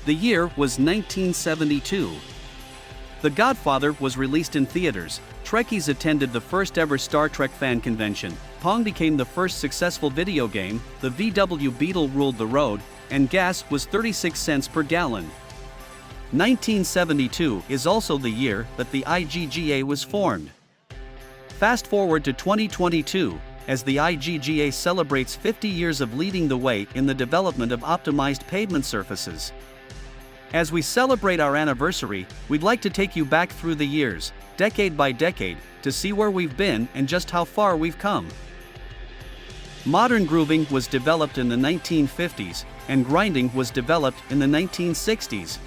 The year was 1972. The Godfather was released in theaters, Trekkies attended the first ever Star Trek fan convention, Pong became the first successful video game, the VW Beetle ruled the road, and gas was 36 cents per gallon. 1972 is also the year that the IGGA was formed. Fast forward to 2022, as the IGGA celebrates 50 years of leading the way in the development of optimized pavement surfaces. As we celebrate our anniversary, we'd like to take you back through the years, decade by decade, to see where we've been and just how far we've come. Modern grooving was developed in the 1950s, and grinding was developed in the 1960s.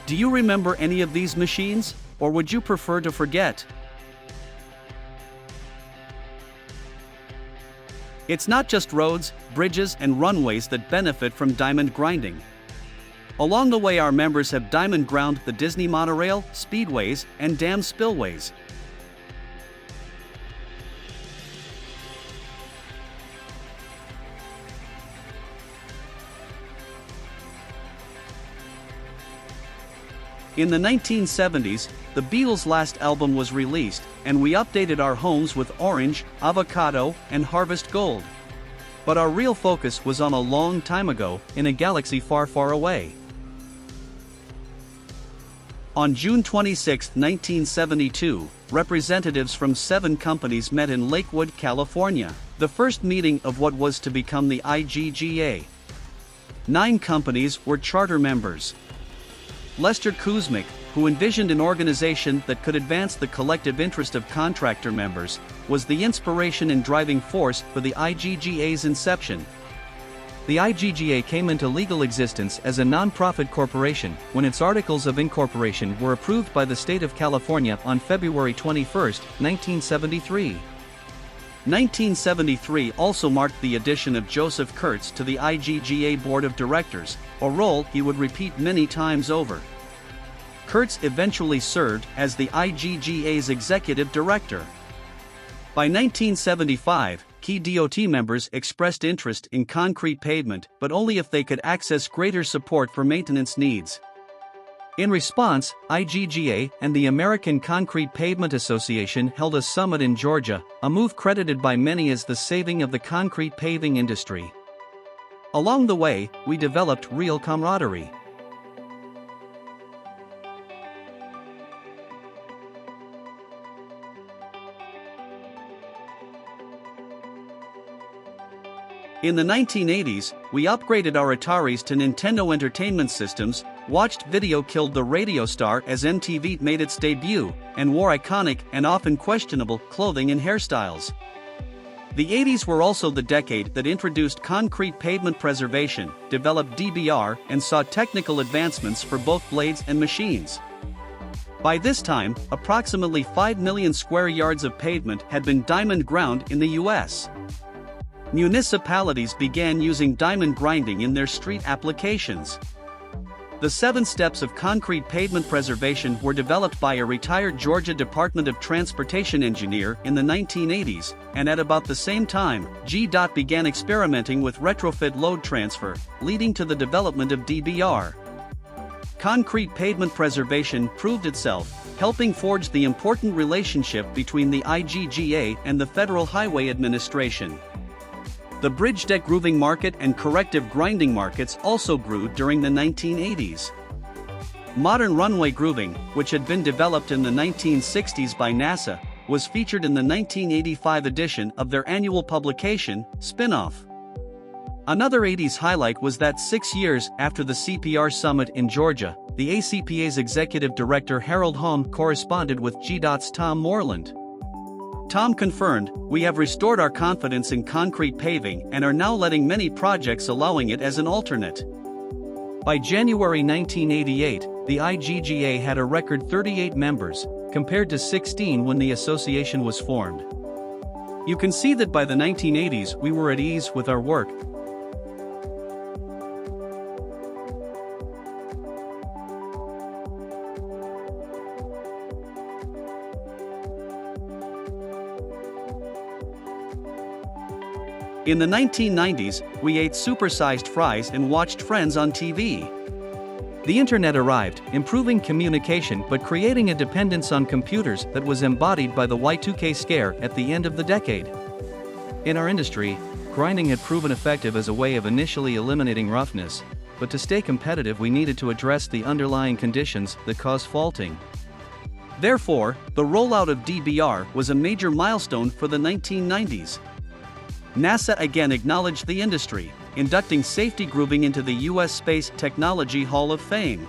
Do you remember any of these machines, or would you prefer to forget? It's not just roads, bridges, and runways that benefit from diamond grinding. Along the way, our members have diamond ground the Disney monorail, speedways, and dam spillways. In the 1970s, the Beatles' last album was released, and we updated our homes with orange, avocado, and harvest gold. But our real focus was on a long time ago, in a galaxy far, far away. On June 26, 1972, representatives from 7 companies met in Lakewood, California, the first meeting of what was to become the IGGA. 9 companies were charter members. Lester Kuzmic, who envisioned an organization that could advance the collective interest of contractor members, was the inspiration and driving force for the IGGA's inception. The IGGA came into legal existence as a non-profit corporation when its articles of incorporation were approved by the state of California on February 21, 1973. 1973 also marked the addition of Joseph Kurtz to the IGGA board of directors, a role he would repeat many times over. Kurtz eventually served as the IGGA's executive director. By 1975, key DOT members expressed interest in concrete pavement, but only if they could access greater support for maintenance needs. In response, IGGA and the American Concrete Pavement Association held a summit in Georgia, a move credited by many as the saving of the concrete paving industry. Along the way, we developed real camaraderie. In the 1980s, we upgraded our Ataris to Nintendo Entertainment Systems, watched Video Killed the Radio Star as MTV made its debut, and wore iconic and often questionable clothing and hairstyles. The 80s were also the decade that introduced concrete pavement preservation, developed DBR, and saw technical advancements for both blades and machines. By this time, approximately 5 million square yards of pavement had been diamond ground in the U.S. Municipalities began using diamond grinding in their street applications. The 7 steps of concrete pavement preservation were developed by a retired Georgia Department of Transportation engineer in the 1980s, and at about the same time, GDOT began experimenting with retrofit load transfer, leading to the development of DBR. Concrete pavement preservation proved itself, helping forge the important relationship between the IGGA and the Federal Highway Administration. The bridge deck grooving market and corrective grinding markets also grew during the 1980s. Modern runway grooving, which had been developed in the 1960s by NASA, was featured in the 1985 edition of their annual publication, Spin-Off. Another 80s highlight was that 6 years after the CPR summit in Georgia, the ACPA's executive director Harold Holm corresponded with GDOT's Tom Moreland. Tom confirmed, "We have restored our confidence in concrete paving and are now letting many projects allowing it as an alternate." By January 1988, the IGGA had a record 38 members, compared to 16 when the association was formed. You can see that by the 1980s we were at ease with our work. In the 1990s, we ate supersized fries and watched Friends on TV. The internet arrived, improving communication but creating a dependence on computers that was embodied by the Y2K scare at the end of the decade. In our industry, grinding had proven effective as a way of initially eliminating roughness, but to stay competitive we needed to address the underlying conditions that cause faulting. Therefore, the rollout of DBR was a major milestone for the 1990s. NASA again acknowledged the industry, inducting safety grooving into the U.S. Space Technology Hall of Fame.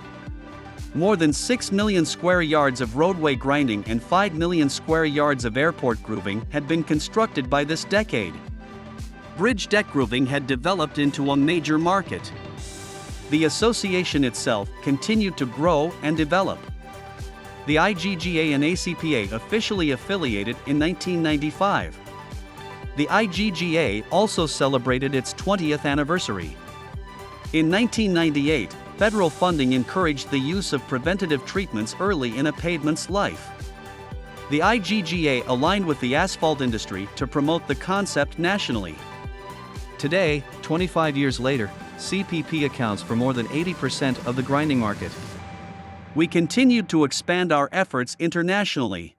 More than 6 million square yards of roadway grinding and 5 million square yards of airport grooving had been constructed by this decade. Bridge deck grooving had developed into a major market. The association itself continued to grow and develop. The IGGA and ACPA officially affiliated in 1995. The IGGA also celebrated its 20th anniversary. In 1998, federal funding encouraged the use of preventative treatments early in a pavement's life. The IGGA aligned with the asphalt industry to promote the concept nationally. Today, 25 years later, CPP accounts for more than 80% of the grinding market. We continued to expand our efforts internationally.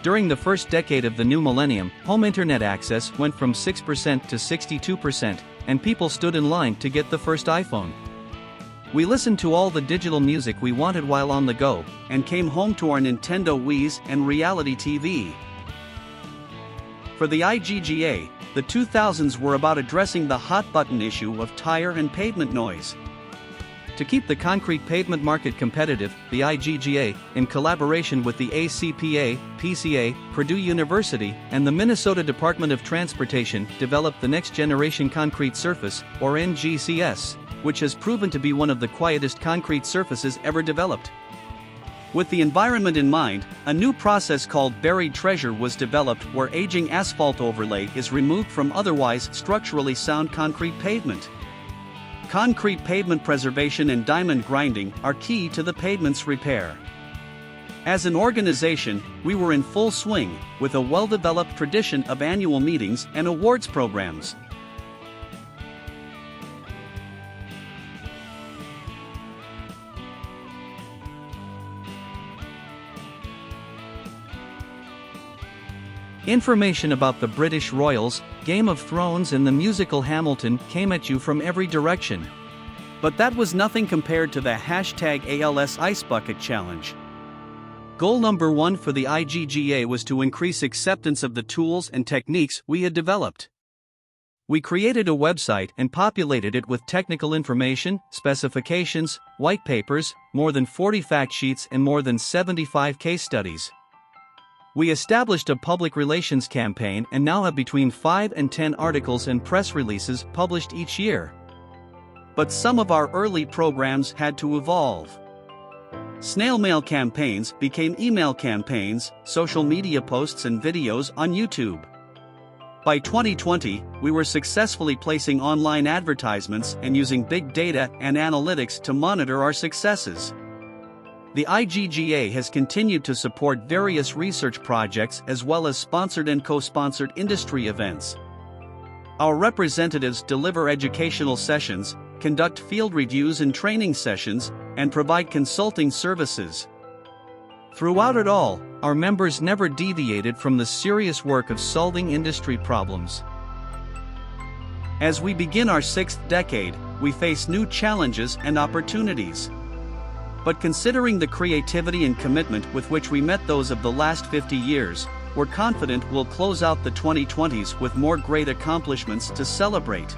During the first decade of the new millennium, home internet access went from 6% to 62%, and people stood in line to get the first iPhone. We listened to all the digital music we wanted while on the go, and came home to our Nintendo Wiis and reality TV. For the IGGA, the 2000s were about addressing the hot-button issue of tire and pavement noise. To keep the concrete pavement market competitive, the IGGA, in collaboration with the ACPA, PCA, Purdue University, and the Minnesota Department of Transportation, developed the Next Generation Concrete Surface, or NGCS, which has proven to be one of the quietest concrete surfaces ever developed. With the environment in mind, a new process called buried treasure was developed where aging asphalt overlay is removed from otherwise structurally sound concrete pavement. Concrete pavement preservation and diamond grinding are key to the pavement's repair. As an organization, we were in full swing, with a well-developed tradition of annual meetings and awards programs. Information about the British Royals, Game of Thrones and the musical Hamilton came at you from every direction. But that was nothing compared to the #ALS Ice Bucket Challenge. Goal number 1 for the IGGA was to increase acceptance of the tools and techniques we had developed. We created a website and populated it with technical information, specifications, white papers, more than 40 fact sheets and more than 75 case studies. We established a public relations campaign and now have between 5 and 10 articles and press releases published each year. But some of our early programs had to evolve. Snail mail campaigns became email campaigns, social media posts and videos on YouTube. By 2020, we were successfully placing online advertisements and using big data and analytics to monitor our successes. The IGGA has continued to support various research projects as well as sponsored and co-sponsored industry events. Our representatives deliver educational sessions, conduct field reviews and training sessions, and provide consulting services. Throughout it all, our members never deviated from the serious work of solving industry problems. As we begin our 6th decade, we face new challenges and opportunities. But considering the creativity and commitment with which we met those of the last 50 years, we're confident we'll close out the 2020s with more great accomplishments to celebrate.